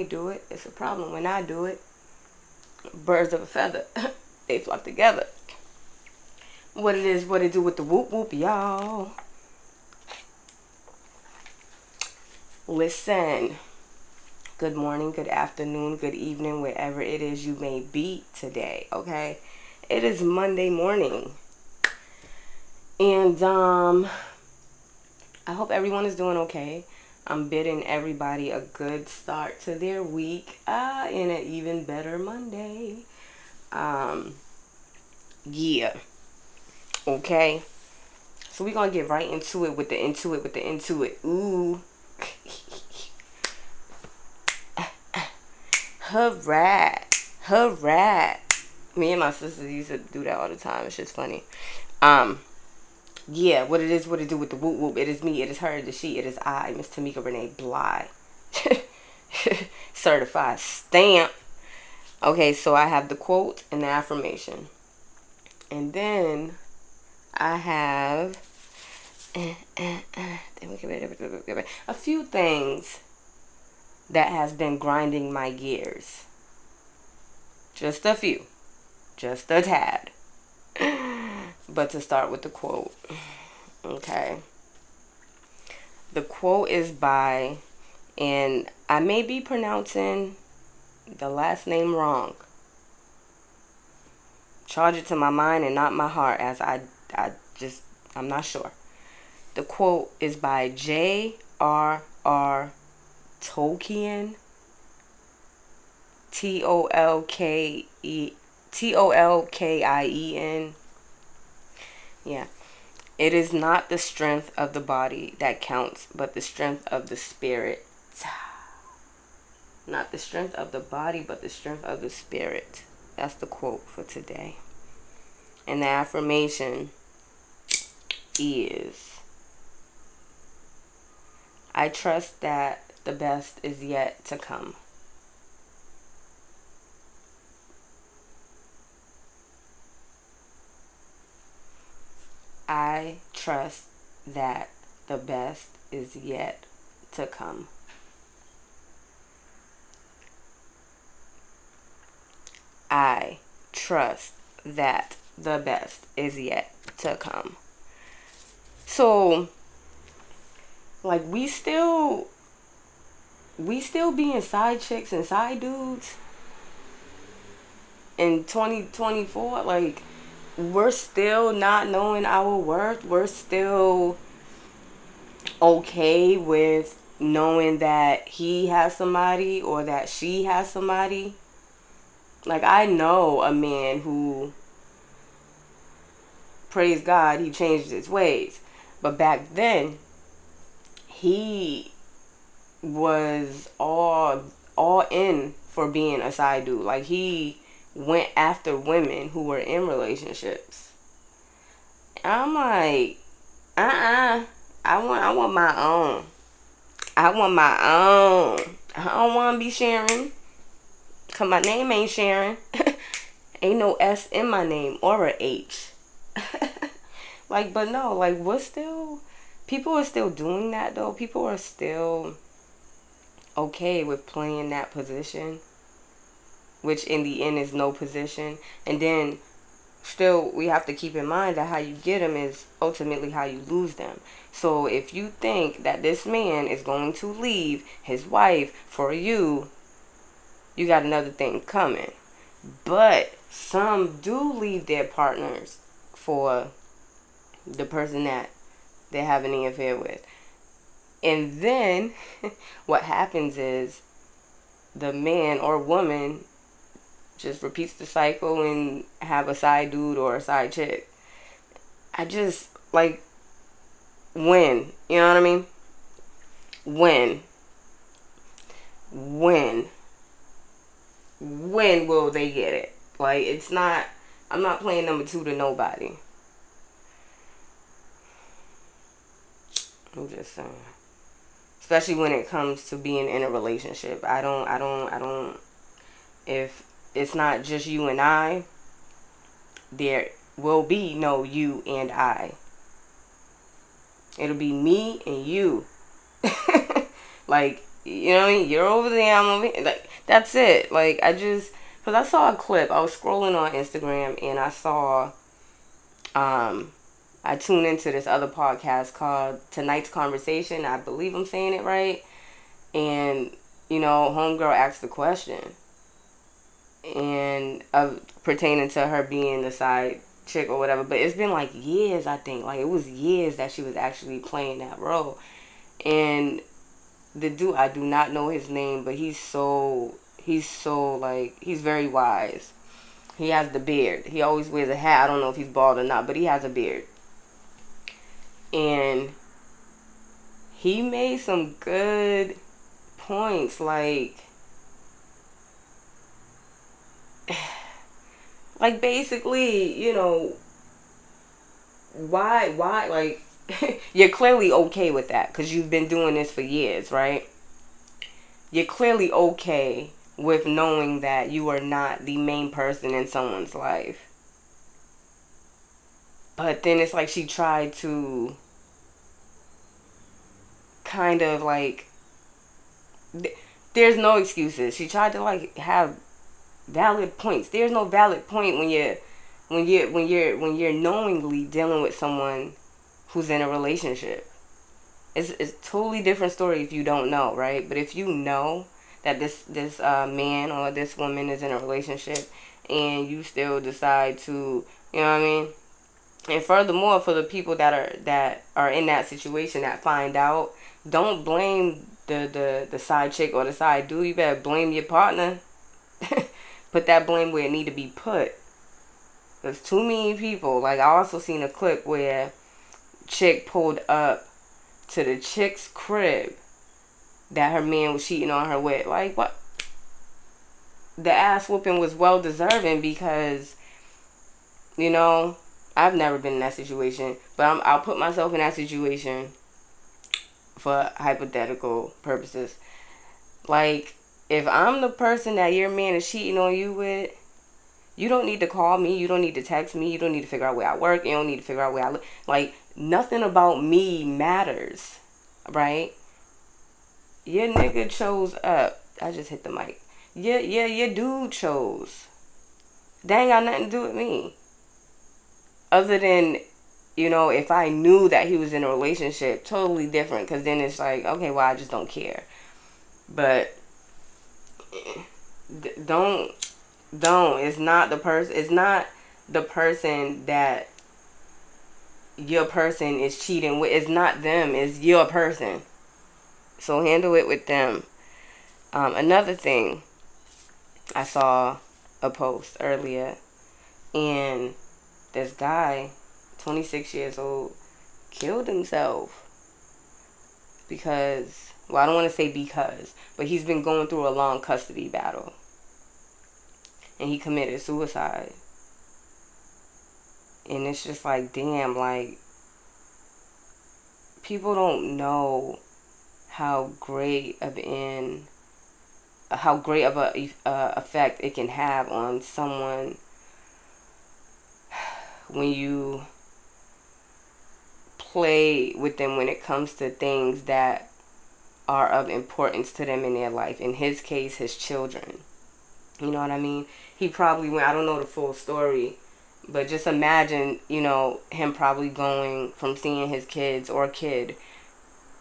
do it. It's a problem when I do it. Birds of a feather. They flock together. What it is, what it do with the whoop whoop, y'all. Listen. Good morning, good afternoon, good evening, wherever it is you may be today, okay? It is Monday morning. And I hope everyone is doing okay. I'm bidding everybody a good start to their week. And an even better Monday. Yeah. Okay. So we're gonna get right into it with the into it. Ooh. Hurrah. Hurrah. Me and my sisters used to do that all the time. It's just funny. Yeah, what it is, what it do with the whoop whoop. It is me, it is her, it is she, it is I, Miss Tamika Renee Bly. Certified stamp. Okay, so I have the quote and the affirmation. And then I have a few things that has been grinding my gears. Just a few. Just a tad. But to start with the quote. Okay. The quote is by, and I may be pronouncing the last name wrong. Charge it to my mind and not my heart, as I'm not sure. The quote is by J.R.R. Tolkien. Tolkien. Yeah. It is not the strength of the body that counts, but the strength of the spirit. Not the strength of the body, but the strength of the spirit. That's the quote for today. And the affirmation is, I trust that the best is yet to come. I trust that the best is yet to come. I trust that the best is yet to come. So, like, we still being side chicks and side dudes in 2024, like, we're still not knowing our worth. We're still okay with knowing that he has somebody or that she has somebody. Like, I know a man who, praise God, he changed his ways. But back then, he was all in for being a side dude. Like, he went after women who were in relationships. I'm like, I want my own. I want my own. I don't want to be sharing. Cause my name ain't Sharon. Ain't no S in my name or a H. Like, but no, like, people are still doing that though. People are still okay with playing that position, which in the end is no position. And then still, we have to keep in mind that how you get them is ultimately how you lose them. So if you think that this man is going to leave his wife for you, you got another thing coming. But some do leave their partners for the person that they're having an affair with. And then what happens is the man or woman just repeats the cycle and have a side dude or a side chick. I just, like, when? You know what I mean? When? When will they get it? Like, it's not, I'm not playing number two to nobody. I'm just saying. Especially when it comes to being in a relationship. I don't, if it's not just you and I, there will be no you and I. It'll be me and you. Like, You know what I mean? You're over there, I'm over here. Like, that's it. Like, because I saw a clip. I was scrolling on Instagram and I saw, I tuned into this other podcast called Tonight's Conversation. I believe I'm saying it right. And, homegirl asked the question. And pertaining to her being the side chick or whatever. But it's been like years, I think. Like, it was years that she was actually playing that role. And the dude, I do not know his name, but he's like, he's very wise. He has the beard. He always wears a hat. I don't know if he's bald or not, but he has a beard. And he made some good points, like basically, why, like, you're clearly okay with that because you've been doing this for years, right? You're clearly okay with knowing that you are not the main person in someone's life. But then it's like she tried to kind of like, there's no excuses. She tried to like have valid points. There's no valid point when you're knowingly dealing with someone who's in a relationship. It's a totally different story if you don't know, right? But if you know that this man or this woman is in a relationship and you still decide to, you know what I mean? And furthermore, for the people that are in that situation that find out, don't blame the side chick or the side dude. You better blame your partner. Put that blame where it need to be put. There's too many people. Like, I also seen a clip where chick pulled up to the chick's crib that her man was cheating on her with. Like, what? The ass whooping was well deserving because, I've never been in that situation, but I'll put myself in that situation for hypothetical purposes. Like, if I'm the person that your man is cheating on you with, you don't need to call me. You don't need to text me. You don't need to figure out where I work. You don't need to figure out where I live. Like, nothing about me matters, right? Your nigga chose up. I just hit the mic. Yeah, your dude chose. That ain't got nothing to do with me. Other than, if I knew that he was in a relationship, totally different. Because then it's like, okay, well, I just don't care. But don't. It's not the person. It's not the person that your person is cheating with. It's not them. It's your person. So handle it with them. Another thing, I saw a post earlier, and this guy, 26 years old, killed himself because, well, I don't want to say because, but he's been going through a long custody battle. And he committed suicide. And it's just like, damn, like, people don't know how great of a effect it can have on someone when you play with them when it comes to things that are of importance to them in their life. In his case, his children. You know what I mean? He probably went, I don't know the full story, but just imagine, him probably going from seeing his kids or kid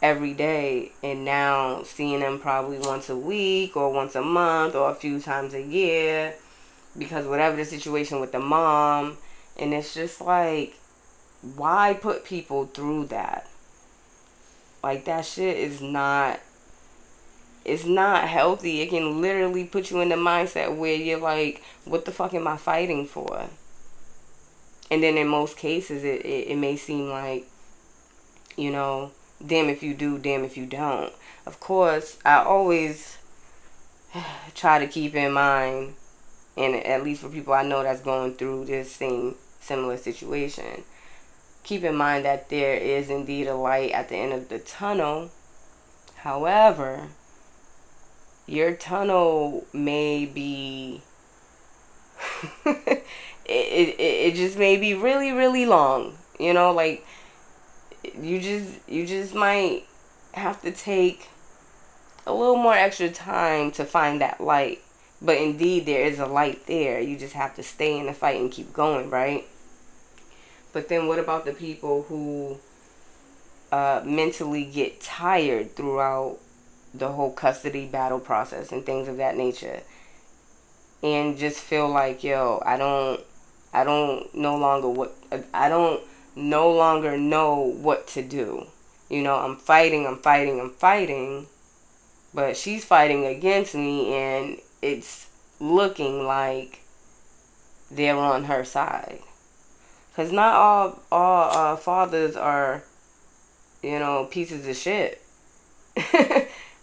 every day and now seeing them probably once a week or once a month or a few times a year because whatever the situation with the mom. And it's just like, why put people through that? Like, that shit is not, it's not healthy. It can literally put you in the mindset where you're like, what the fuck am I fighting for? And then in most cases, it may seem like, damn if you do, damn if you don't. Of course, I always try to keep in mind, and at least for people I know that's going through this similar situation, keep in mind that there is indeed a light at the end of the tunnel. However, your tunnel may be it just may be really, really long. Like, you just might have to take a little more extra time to find that light. But indeed, there is a light there. You just have to stay in the fight and keep going, right? But then what about the people who mentally get tired throughout the whole custody battle process and things of that nature, and just feel like, yo, I don't no longer know what to do. You know, I'm fighting, but she's fighting against me, and it's looking like they're on her side. Because not all fathers are, you know, pieces of shit.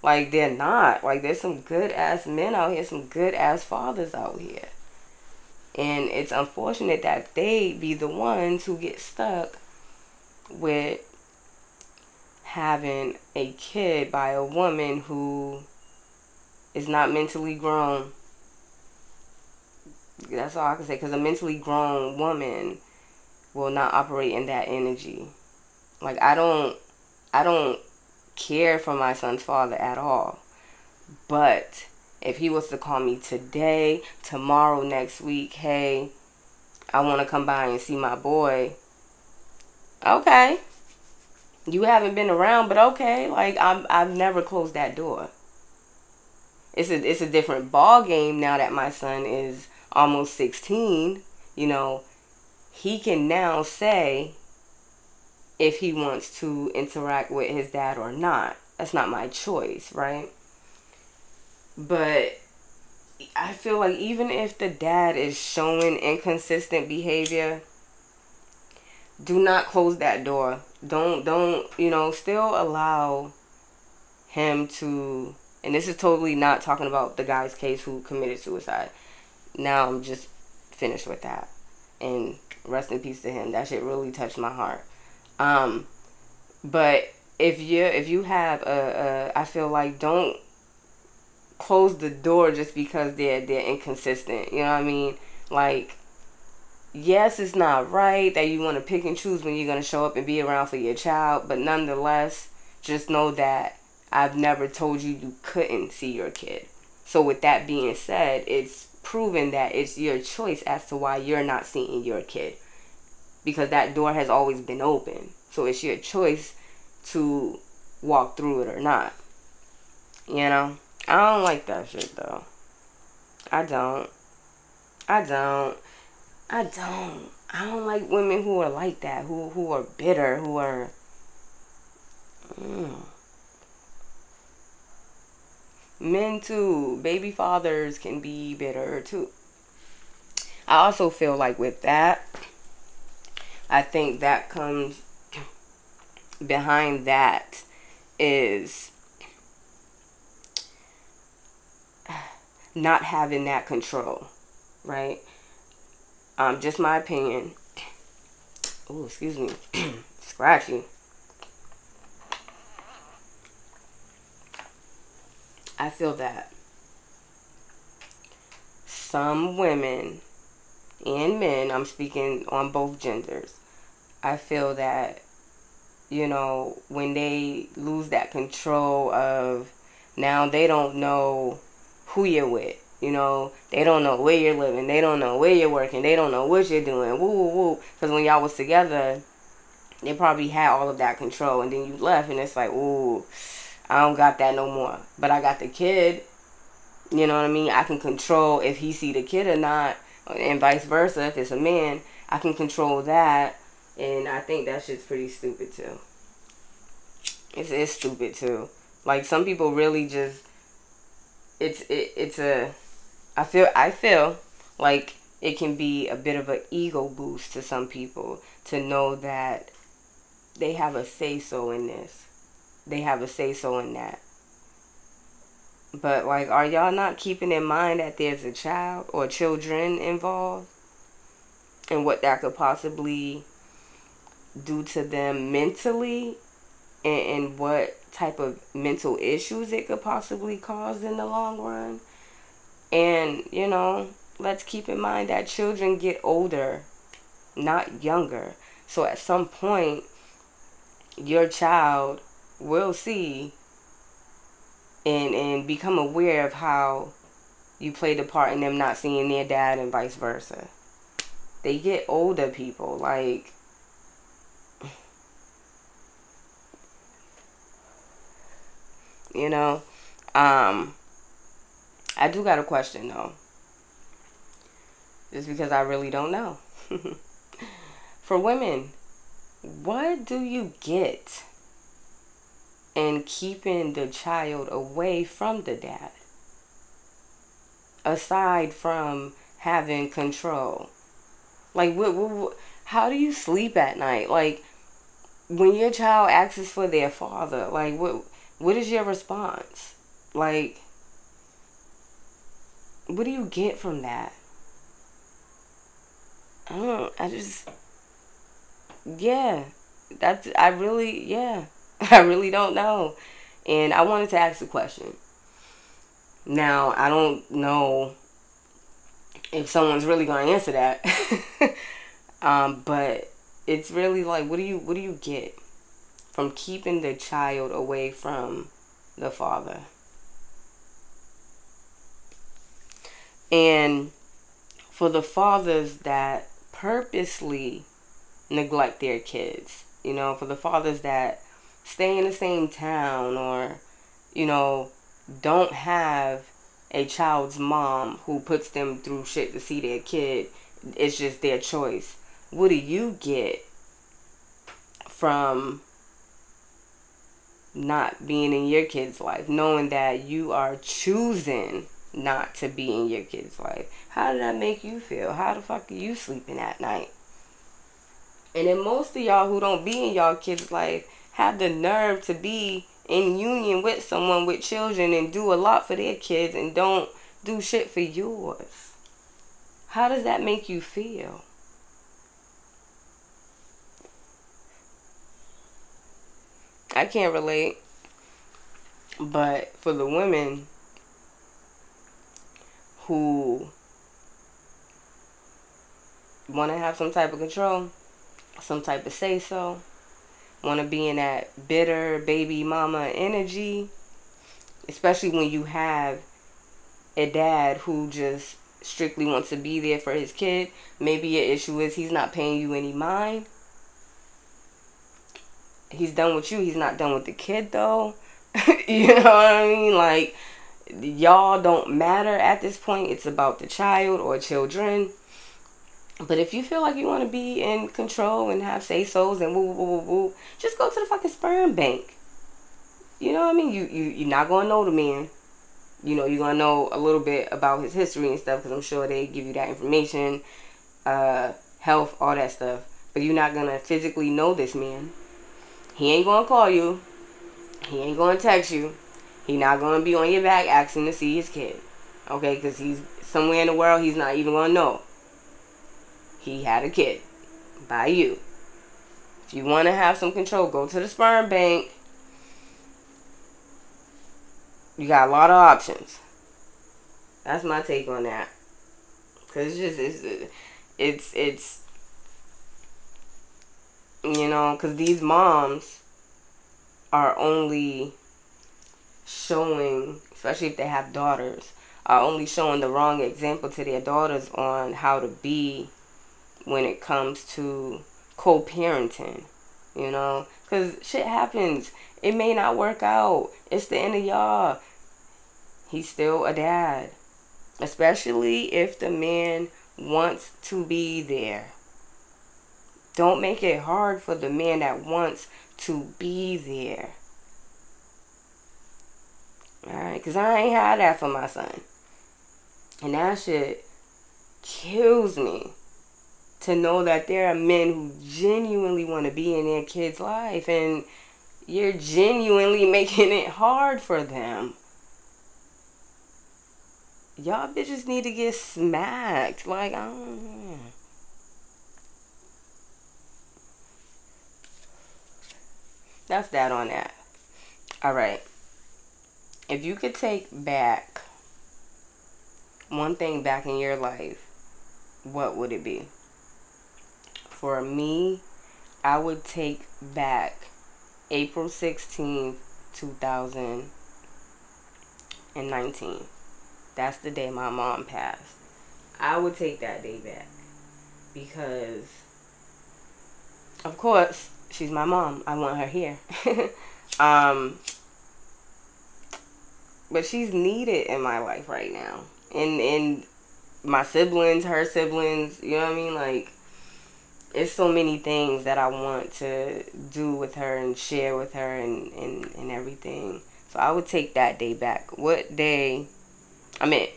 Like, they're not. Like, there's some good-ass men out here, some good-ass fathers out here. And it's unfortunate that they be the ones who get stuck with having a kid by a woman who is not mentally grown. That's all I can say. Because a mentally grown woman will not operate in that energy. Like, I don't care for my son's father at all. But if he was to call me today, tomorrow, next week, hey, I want to come by and see my boy. Okay. You haven't been around, but okay. Like, I've never closed that door. It's a different ball game now that my son is almost 16. You know, he can now say if he wants to interact with his dad or not. That's not my choice, right? But I feel like even if the dad is showing inconsistent behavior, do not close that door. Don't, you know, still allow him to, and this is totally not talking about the guy's case who committed suicide. Now I'm just finished with that. And rest in peace to him. That shit really touched my heart. But if you have I feel like don't close the door just because they're inconsistent. You know what I mean? Like, yes, it's not right that you want to pick and choose when you're going to show up and be around for your child, but nonetheless, just know that I've never told you couldn't see your kid. So with that being said, it's proven that it's your choice as to why you're not seeing your kid, because that door has always been open. So it's your choice to walk through it or not. You know? I don't like that shit, though. I don't like women who are like that, who are bitter, who are... Men, too. Baby fathers can be bitter, too. I also feel like with that, I think that comes behind that is not having that control, right? Just my opinion. Oh, excuse me. Scratchy. I feel that some women and men, I'm speaking on both genders, I feel that, you know, when they lose that control of, now they don't know who you're with. You know, they don't know where you're living. They don't know where you're working. They don't know what you're doing. Woo, woo, woo. Because when y'all was together, they probably had all of that control. And then you left and it's like, ooh, I don't got that no more. But I got the kid. You know what I mean? I can control if he see the kid or not. And vice versa. If it's a man, I can control that. And I think that shit's pretty stupid too. It's stupid too. Like, some people really just... I feel like it can be a bit of an ego boost to some people to know that they have a say-so in this. They have a say-so in that. But, like, are y'all not keeping in mind that there's a child or children involved? And what that could possibly do to them mentally? And what type of mental issues it could possibly cause in the long run? And, you know, let's keep in mind that children get older, not younger. So at some point, your child will see and become aware of how you played a part in them not seeing their dad and vice versa. They get older, people. Like, you know, I do got a question though, just because I really don't know. For women, what do you get in keeping the child away from the dad, aside from having control? Like, how do you sleep at night? Like, when your child asks for their father, like, what is your response? Like, what do you get from that? Yeah, I really don't know. And I wanted to ask a question. Now, I don't know if someone's really going to answer that. But it's really like, what do you get from keeping the child away from the father? And for the fathers that purposely neglect their kids, for the fathers that stay in the same town, or, don't have a child's mom who puts them through shit to see their kid, it's just their choice. What do you get from not being in your kid's life, knowing that you are choosing not to be in your kid's life? How did that make you feel? How the fuck are you sleeping at night? And then most of y'all who don't be in y'all kid's life have the nerve to be in union with someone with children and do a lot for their kids and don't do shit for yours. How does that make you feel? I can't relate. But for the women who want to have some type of control, some type of say so, want to be in that bitter baby mama energy, especially when you have a dad who just strictly wants to be there for his kid. Maybe your issue is he's not paying you any mind. He's done with you. He's not done with the kid, though. You know what I mean? Like, y'all don't matter at this point. It's about the child or children. But if you feel like you want to be in control and have say-sos and woo, just go to the fucking sperm bank. You know what I mean? You're not going to know the man. You're going to know a little bit about his history and stuff, because I'm sure they give you that information, health, all that stuff. But you're not going to physically know this man. He ain't going to call you. He ain't going to text you. He not going to be on your back asking to see his kid. Okay? Because he's somewhere in the world he's not even going to know he had a kid by you. If you want to have some control, go to the sperm bank. You got a lot of options. That's my take on that. Because it's because these moms are only showing, especially if they have daughters, are only showing the wrong example to their daughters on how to be when it comes to co-parenting, because shit happens. It may not work out. It's the end of y'all. He's still a dad, especially if the man wants to be there. Don't make it hard for the man that wants to be there. Alright, because I ain't had that for my son. And that shit kills me to know that there are men who genuinely want to be in their kid's life, and you're genuinely making it hard for them. Y'all bitches need to get smacked. Like, I don't know. That's that on that. Alright. If you could take back one thing back in your life, what would it be? For me, I would take back April 16th, 2000. and 19. That's the day my mom passed. I would take that day back because, of course, she's my mom. I want her here. um, but she's needed in my life right now. And my siblings, her siblings, you know what I mean? Like, it's so many things that I want to do with her and share with her and everything. So I would take that day back. What day, I mean,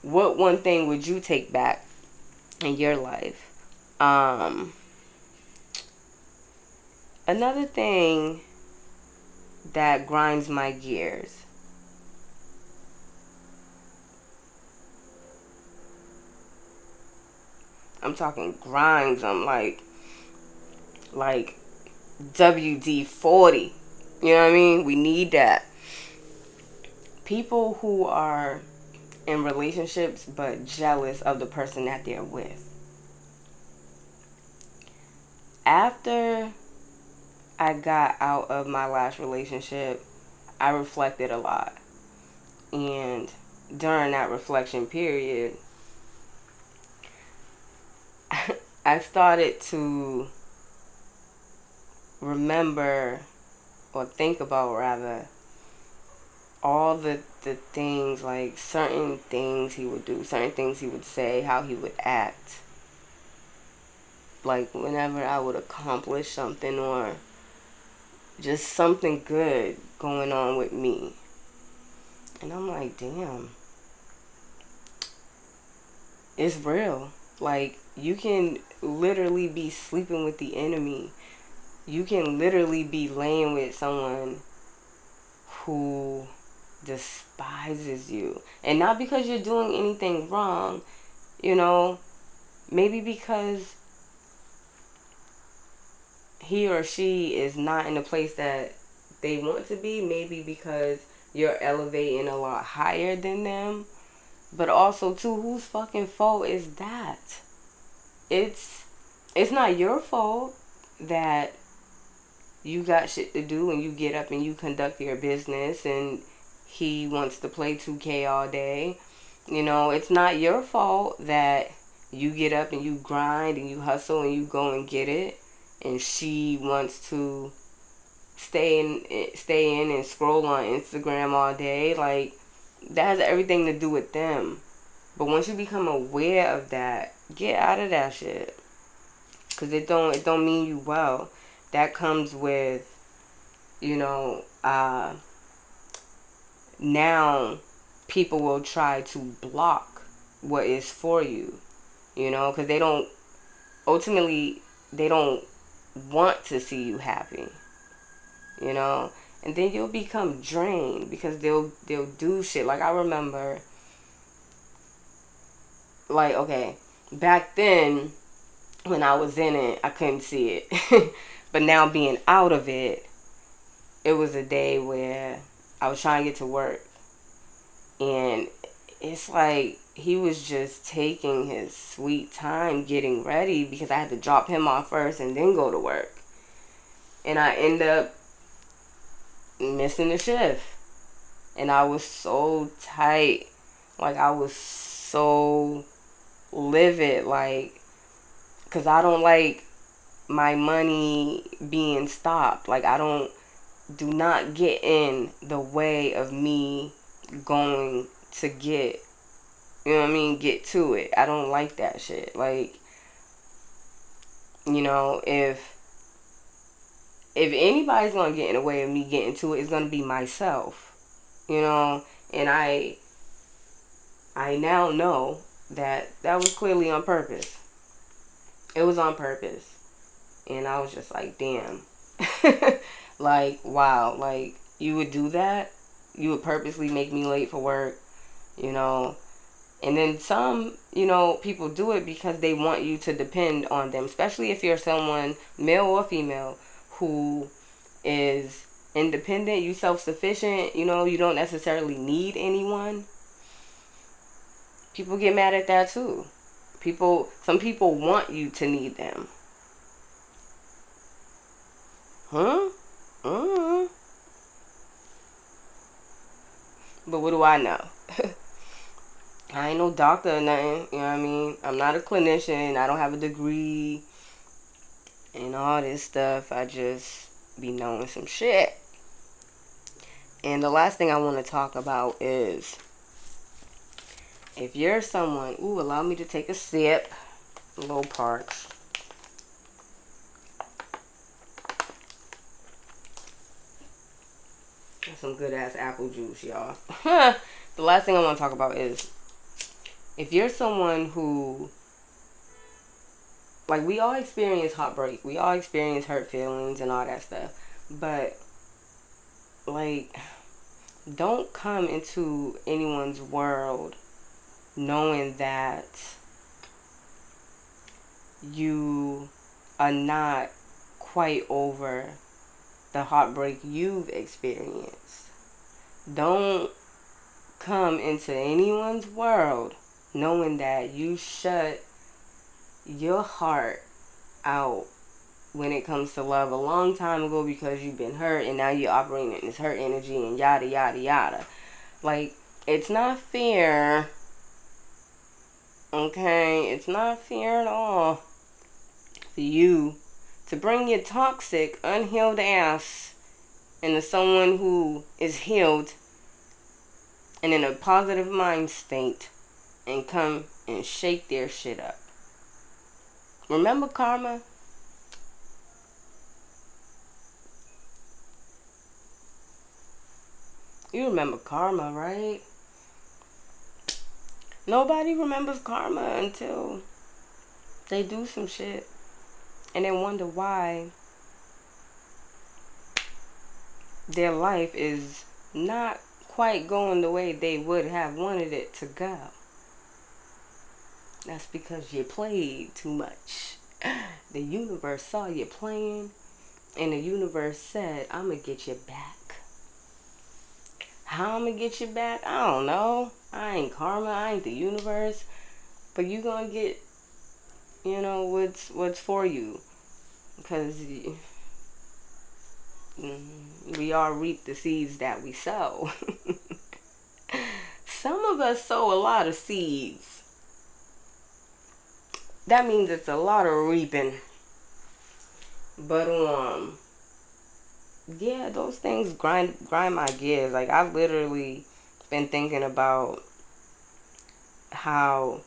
what one thing would you take back in your life? Another thing that grinds my gears. I'm talking grinds. I'm like WD-40. You know what I mean? We need that. People who are in relationships but jealous of the person that they're with. After I got out of my last relationship, I reflected a lot. And during that reflection period, I started to remember, or think about rather, all the things, like certain things he would do, certain things he would say, how he would act. Like whenever I would accomplish something or just something good going on with me. And I'm like, damn, it's real. Like, you can literally be sleeping with the enemy. You can literally be laying with someone who despises you. And not because you're doing anything wrong, you know, maybe because he or she is not in the place that they want to be. Maybe because you're elevating a lot higher than them. But also, too, whose fucking fault is that? It's not your fault that you got shit to do and you get up and you conduct your business and he wants to play 2K all day. You know, it's not your fault that you get up and you grind and you hustle and you go and get it, and she wants to stay in and scroll on Instagram all day. Like, that has everything to do with them. But once you become aware of that, get out of that shit. Cause it don't mean you well. That comes with, you know, now people will try to block what is for you. You know, cause they don't want to see you happy. You know, and then you'll become drained because they'll do shit. Like, I remember, like, okay, back then when I was in it, I couldn't see it. But now being out of it, it was a day where I was trying to get to work, and it's like he was just taking his sweet time getting ready because I had to drop him off first and then go to work. And I end up missing the shift. And I was so tight. Like, I was so livid. Like, because I don't like my money being stopped. Like, do not get in the way of me going to get, you know what I mean, get to it. I don't like that shit. Like, you know, if anybody's gonna get in the way of me getting to it, it's gonna be myself. You know, and I now know that was clearly on purpose. It was on purpose. And I was just like, damn. Like, wow. Like, you would do that? You would purposely make me late for work, you know? And then some, you know, people do it because they want you to depend on them. Especially if you're someone, male or female, who is independent, you self-sufficient, you know, you don't necessarily need anyone. People get mad at that too. Some people want you to need them. Huh? But But what do I know? I ain't no doctor or nothing. You know what I mean? I'm not a clinician. I don't have a degree and all this stuff. I just be knowing some shit. And the last thing I want to talk about is, if you're someone, allow me to take a sip. A little parched. That's some good ass apple juice, y'all. The last thing I want to talk about is, if you're someone who, like, we all experience heartbreak. We all experience hurt feelings and all that stuff. But, like, don't come into anyone's world knowing that you are not quite over the heartbreak you've experienced. Don't come into anyone's world knowing that you shut your heart out when it comes to love a long time ago because you've been hurt and now you're operating in this hurt energy and yada yada yada. Like, it's not fair. Okay? It's not fair at all for you to bring your toxic, unhealed ass into someone who is healed and in a positive mind state and come and shake their shit up. Remember karma? You remember karma, right? Nobody remembers karma until they do some shit and then wonder why their life is not quite going the way they would have wanted it to go. That's because you played too much. The universe saw you playing, and the universe said, I'm going to get you back. How I'm going to get you back? I don't know. I ain't karma. I ain't the universe. But you going to get, what's for you. Because we all reap the seeds that we sow. Some of us sow a lot of seeds. That means it's a lot of reaping. But yeah, those things grind my gears. Like, I've literally been thinking about how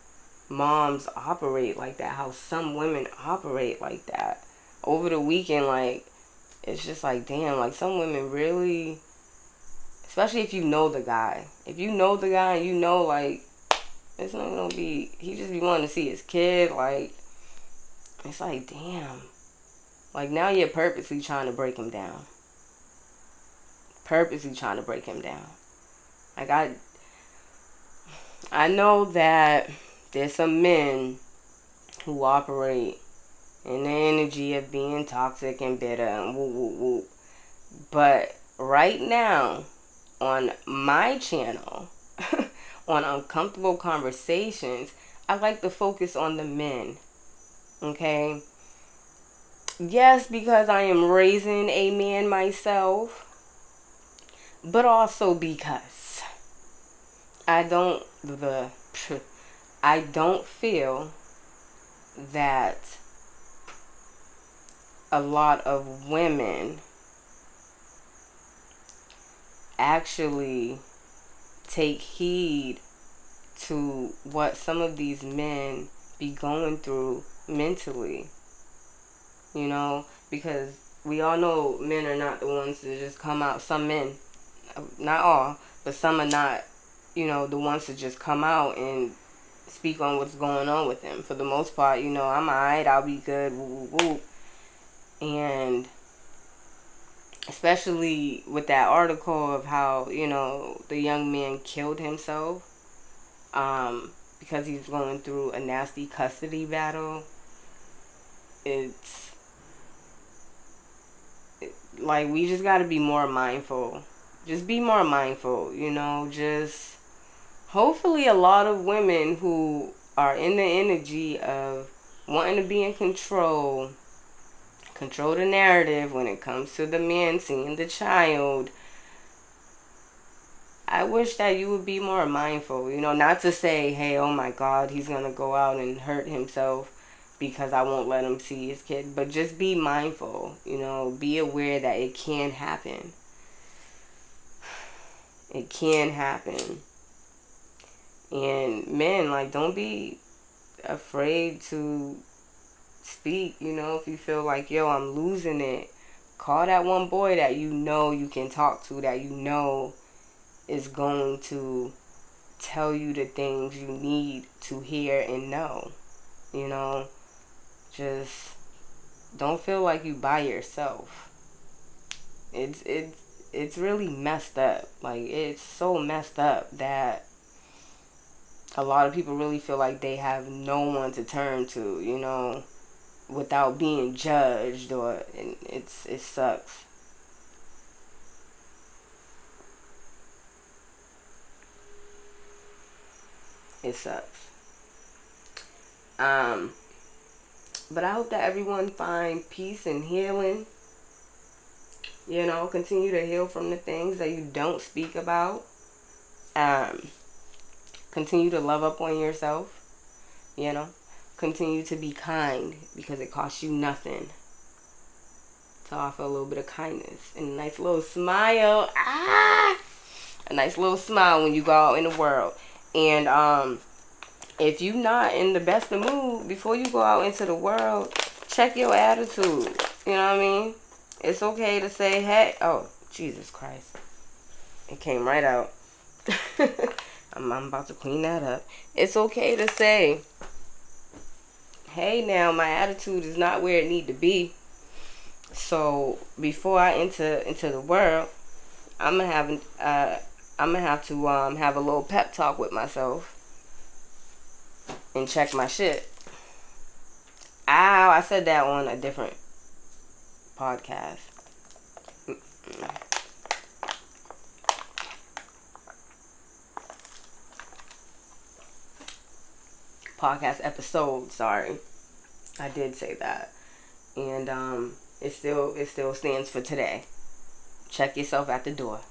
moms operate like that, how some women operate like that. Over the weekend, like, it's just like, damn, like, some women really, especially if you know the guy. If you know the guy and you know, like, it's not gonna be, he just be wanting to see his kid, like, it's like, damn. Like, now you're purposely trying to break him down. Purposely trying to break him down. Like, I know that there's some men who operate in the energy of being toxic and bitter and woo woo woo. But right now, on my channel, on Uncomfortable Conversations, I like to focus on the men. Okay? Yes, because I am raising a man myself, but also because I don't feel that a lot of women actually take heed to what some of these men be going through mentally. Because we all know men are not the ones to just come out. Some men, not all, but some are not, the ones to just come out and speak on what's going on with them. For the most part, I'm alright, I'll be good, woo woo woo. And especially with that article of how, the young man killed himself because he was going through a nasty custody battle. It's like, we just got to be more mindful. Just be more mindful, just hopefully a lot of women who are in the energy of wanting to be in control the narrative when it comes to the man seeing the child, I wish that you would be more mindful, not to say, hey, oh my God, he's going to go out and hurt himself because I won't let him see his kid. But just be mindful, be aware that it can happen. It can happen. And men, like, don't be afraid to speak, if you feel like, yo, I'm losing it. Call that one boy that you can talk to, that is going to tell you the things you need to hear and know. Just don't feel like you by yourself. It's really messed up. Like, it's so messed up that a lot of people really feel like they have no one to turn to, without being judged, and it sucks. It sucks. But I hope that everyone find peace and healing. Continue to heal from the things that you don't speak about. Continue to love up on yourself. Continue to be kind, because it costs you nothing to offer a little bit of kindness and a nice little smile. A nice little smile when you go out in the world. And if you're not in the best of mood, before you go out into the world, check your attitude. You know what I mean? It's okay to say, hey, oh, Jesus Christ. It came right out. I'm about to clean that up. It's okay to say, hey, now my attitude is not where it need to be. So before I enter into the world, I'm gonna have to have a little pep talk with myself and check my shit. Ow, I said that on a different podcast. Podcast episode, sorry. I did say that. And it still stands for today. Check yourself at the door.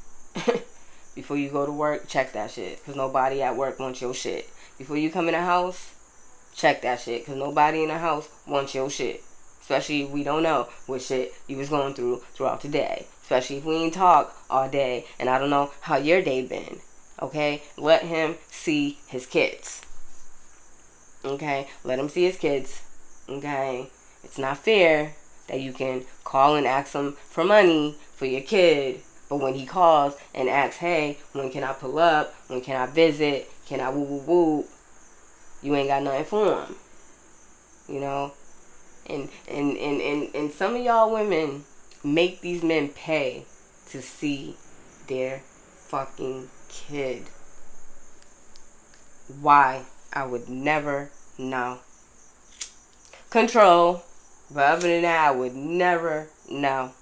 Before you go to work, check that shit, because nobody at work wants your shit. Before you come in the house, check that shit, because nobody in the house wants your shit. Especially if we don't know what shit you was going through throughout the day. Especially if we ain't talk all day and I don't know how your day been. Okay? Let him see his kids. Okay? Let him see his kids. Okay? It's not fair that you can call and ask him for money for your kid, but when he calls and asks, hey, when can I pull up? When can I visit? Can I woo woo woo? You ain't got nothing for him. And some of y'all women make these men pay to see their fucking kid. Why? I would never know. Control. But other than that, I would never know.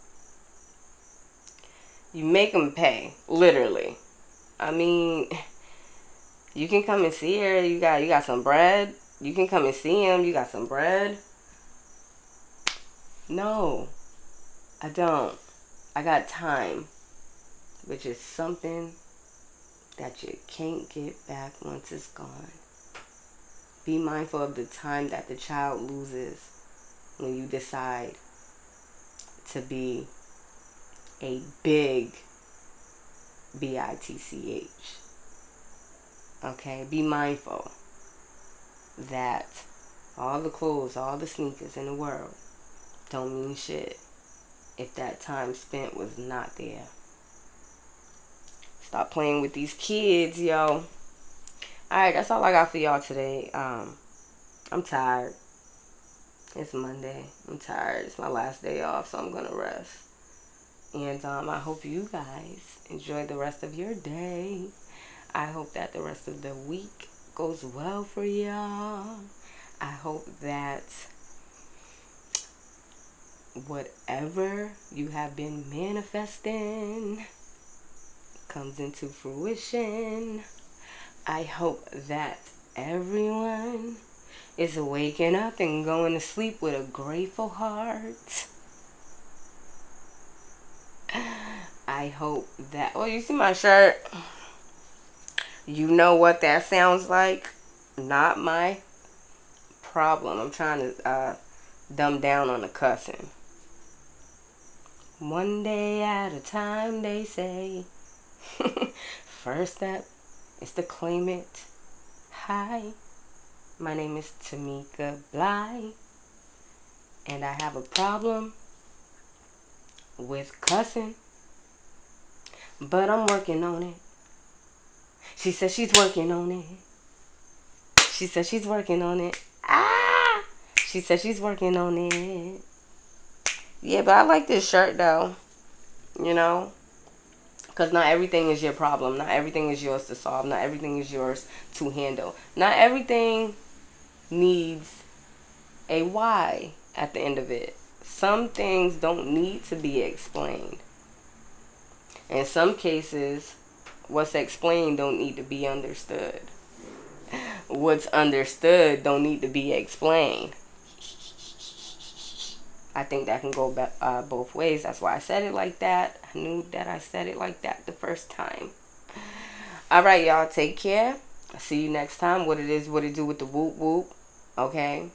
You make them pay. Literally. I mean, you can come and see her. You got some bread. You can come and see him. You got some bread. No, I don't. I got time, which is something that you can't get back once it's gone. Be mindful of the time that the child loses when you decide to be a big bitch. Okay, be mindful that all the clothes, all the sneakers in the world don't mean shit if that time spent was not there. Stop playing with these kids, yo. Alright, that's all I got for y'all today. I'm tired. It's Monday. I'm tired. It's my last day off, so I'm gonna rest. And I hope you guys enjoy the rest of your day. I hope that the rest of the week goes well for y'all. I hope that whatever you have been manifesting comes into fruition. I hope that everyone is waking up and going to sleep with a grateful heart. I hope that... Oh, you see my shirt? You know what that sounds like? Not my problem. I'm trying to dumb down on the cussing. One day at a time, they say. First step is to claim it. Hi, my name is Tamika Bly, and I have a problem with cussing, but I'm working on it. She says she's working on it. She says she's working on it. Ah! She says she's working on it. Yeah, but I like this shirt though. You know? Because not everything is your problem. Not everything is yours to solve. Not everything is yours to handle. Not everything needs a why at the end of it. Some things don't need to be explained. In some cases, what's explained don't need to be understood. What's understood don't need to be explained. I think that can go both ways. That's why I said it like that. I knew that I said it like that the first time. Alright, y'all. Take care. I'll see you next time. What it is, what it do with the whoop whoop. Okay?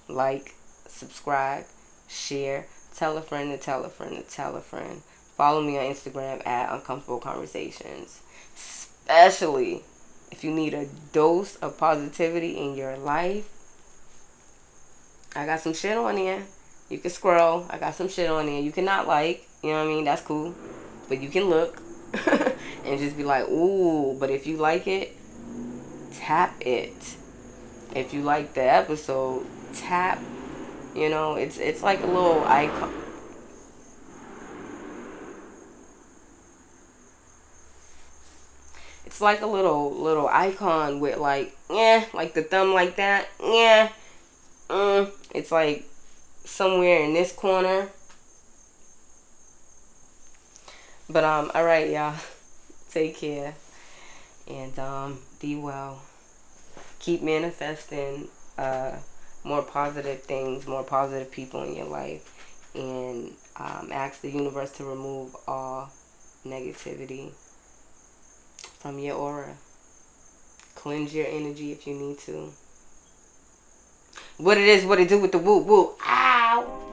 Like, subscribe, share, tell a friend to tell a friend to tell a friend. Follow me on Instagram at Uncomfortable Conversations. Especially if you need a dose of positivity in your life. I got some shit on here. You can scroll. I got some shit on there. You cannot like. You know what I mean? That's cool. But you can look. And just be like, ooh. But if you like it, tap it. If you like the episode, tap. You know, it's like a little icon. It's like a little icon with like, like the thumb like that. It's like somewhere in this corner. But alright, y'all. Take care. And be well. Keep manifesting more positive things, more positive people in your life. And ask the universe to remove all negativity from your aura. Cleanse your energy if you need to. What it is, what it do with the whoop whoop. Ow!